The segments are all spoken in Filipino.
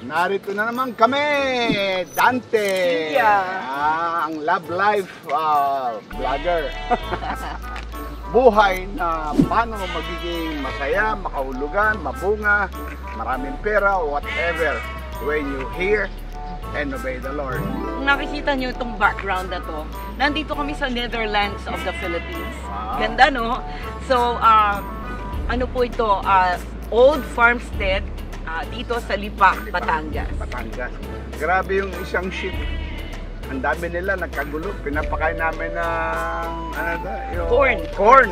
Narito na naman kami, Dante. Ang love life vlogger. Buhay na paano magiging masaya, makahulugan, mabunga, maraming pera, whatever, when you hear and obey the Lord. Kung nakikita nyo itong background na to, nandito kami sa Netherlands of the Philippines. Wow. Ganda, no? So, ano po ito? Old farmstead dito sa Lipa, Batangas. Batangas. Grabe yung isang ship. Ang dami nila, nagkagulo. Pinapakain namin ng Corn. Corn.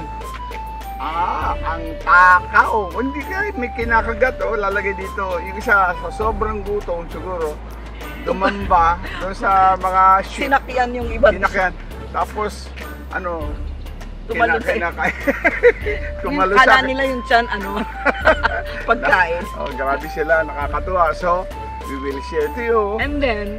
Ang takaw. Hindi ka, may kinakagat. Lalagay dito. Yung isa, sa sobrang gutom siguro, dumamba doon sa mga ship. Sinakyan yung iba. Sinakyan. Tapos, tumalusay. Tumalusay. Kala nila yung tiyan, pagkain. Grabe sila, nakakatuwa. So, we will share to you. And then,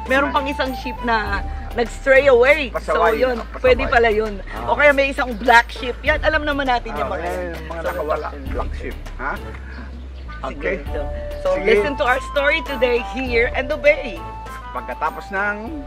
may meron pang isang ship na nag-stray away. Pasaway, so, yun, pasaway. pwede pala yun. O kaya may isang black ship. Yan, alam naman natin yung mga nakawala. Black ship. Ha? Okay. So, Sige. listen to our story today, hear and obey. Pagkatapos ng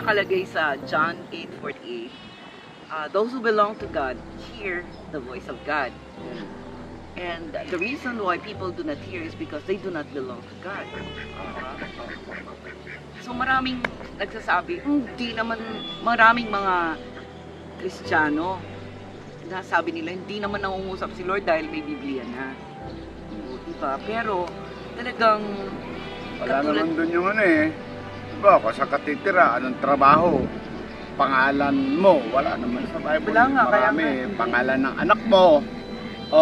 nakalagay sa John 8:48, those who belong to God hear the voice of God. And the reason why people do not hear is because they do not belong to God. So maraming nagsasabi, hindi naman, maraming mga Kristiyano, nasabi nila, hindi naman nangungusap si Lord dahil may Biblia na. Diba? Pero talagang wala naman dun yung diba, kung sa katitira, anong trabaho, pangalan mo, wala naman sa Bible. Wala nga, marami, pangalan ng anak mo, o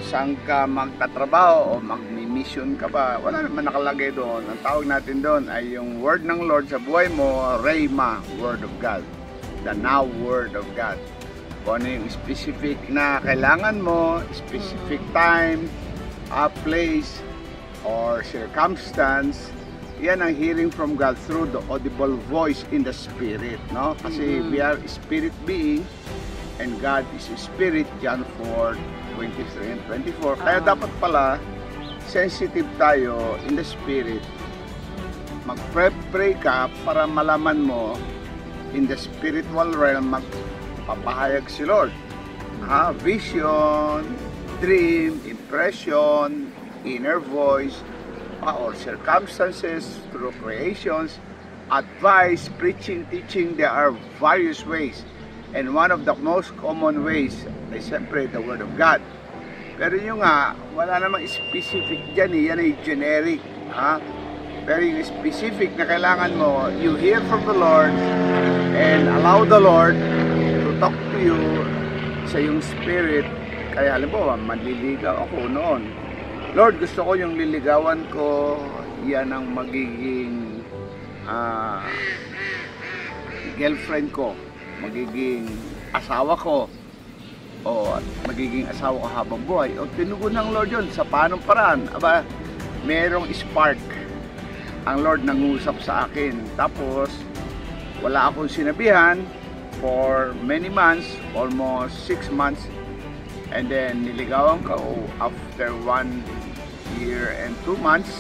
saan ka magtatrabaho, o magmi-mission ka ba, wala naman nakalagay doon. Ang tawag natin doon ay yung word ng Lord sa buhay mo, Rhema, Word of God. The now Word of God. Kung ano yung specific na kailangan mo, specific time, place, or circumstance, yan ang hearing from God through the audible voice in the Spirit, no? Kasi we are spirit being and God is Spirit, John 4:23 and 24. Kaya dapat pala sensitive tayo in the Spirit. Mag-pray ka para malaman mo in the spiritual realm, magpapahayag si Lord. Vision, dream, impression, inner voice, or circumstances, through creations, advice, preaching, teaching. There are various ways. And one of the most common ways is simply the Word of God. Pero yung nga, wala namang specific dyan eh. Yan ay generic. Ha? Pero yung specific na kailangan mo, you hear from the Lord and allow the Lord to talk to you sa yung spirit. Kaya alam mo, manliligaw ako noon. Lord, gusto ko yung liligawan ko, yan ang magiging girlfriend ko, magiging asawa ko, o magiging asawa ko habang buhay. O tinugon ng Lord yun sa paanong paraan. Aba, merong spark ang Lord nangusap sa akin. Tapos wala akong sinabihan for many months, almost 6 months, and then niligawan ko after 1 year and 2 months.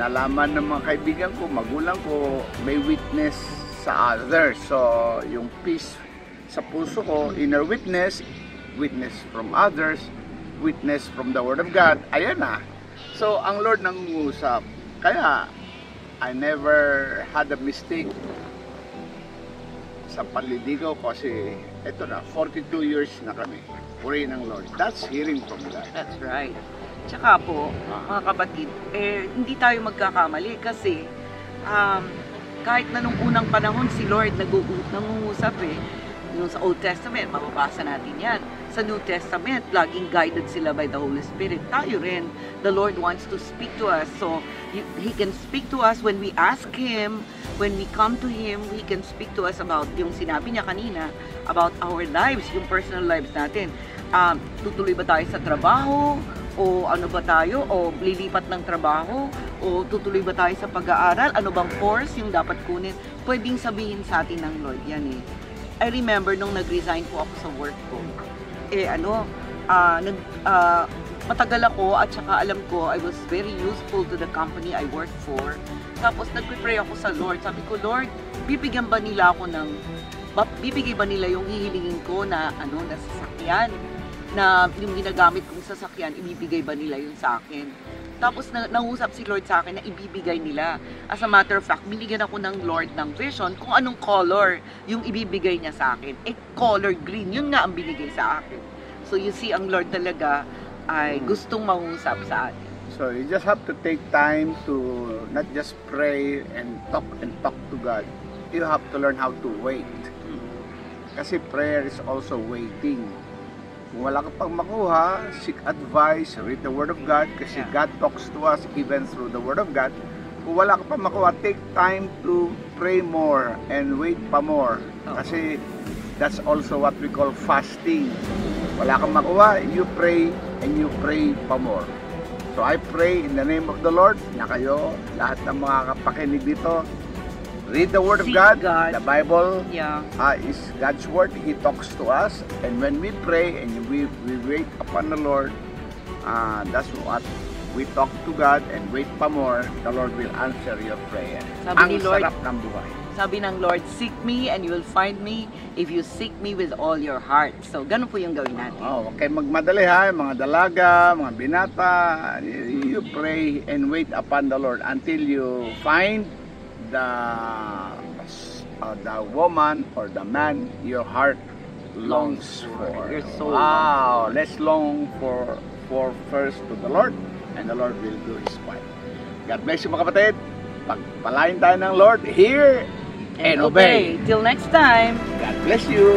Nalaman ng mga kaibigan ko, magulang ko, may witness sa others. So yung peace sa puso ko, inner witness, witness from others, witness from the Word of God, ayan na. So ang Lord nangungusap. Kaya I never had a mistake sa panliligaw ko kasi ito na, 42 years na kami. Puri ng Lord. That's hearing from God. That's right. Tsaka po, mga kapatid, hindi tayo magkakamali kasi kahit na nung unang panahon si Lord nangungusap yung sa Old Testament, mababasa natin yan. Sa New Testament, laging guided sila by the Holy Spirit. Tayo rin, the Lord wants to speak to us. So, He can speak to us when we ask Him, when we come to Him, He can speak to us about yung sinabi niya kanina, about our lives, yung personal lives natin. Tutuloy ba tayo sa trabaho? O ano ba tayo? O lilipat ng trabaho? O tutuloy ba tayo sa pag-aaral? Ano bang course yung dapat kunin? Pwedeng sabihin sa atin ng Lord yan eh. I remember nung nag-resign po ako sa work ko. Matagal ako at saka alam ko I was very useful to the company I worked for. Tapos nagpe-pray ako sa Lord. Sabi ko, Lord, bibigay ba nila yung hihilingin ko na na sasakyan? Na yung ginagamit kong sasakyan, ibibigay ba nila yun sa akin? Tapos nangusap si Lord sa akin na ibibigay nila. As a matter of fact, binigyan ako ng Lord ng vision kung anong color yung ibibigay niya sa akin. Color green, yun nga ang binigay sa akin. So you see, ang Lord talaga ay gustong mangusap sa atin. So you just have to take time to not just pray and talk to God. You have to learn how to wait. Kasi prayer is also waiting. Kung wala ka pang makuha, seek advice, read the Word of God, kasi God talks to us even through the Word of God. Kung wala ka pang makuha, take time to pray more and wait pa more. Kasi that's also what we call fasting. Wala kang makuha, you pray and you pray pa more. So I pray in the name of the Lord na kayo, lahat ng mga kapakinig dito, read the Word of God. The Bible is God's Word. He talks to us. And when we pray and we wait upon the Lord, that's what we talk to God and wait pa more, the Lord will answer your prayer. Ang sarap ng buhay. Sabi ng Lord, seek me and you will find me if you seek me with all your heart. So, ganun po yung gawin natin. Huwag kayong magmadali ha, mga dalaga, mga binata. You pray and wait upon the Lord until you find the woman or the man your heart longs for. Your soul. Wow, let's long for first to the Lord, and the Lord will do His part. God bless you mga kapatid. Pagpalain tayo ng Lord, hear and obey. Till next time. God bless you.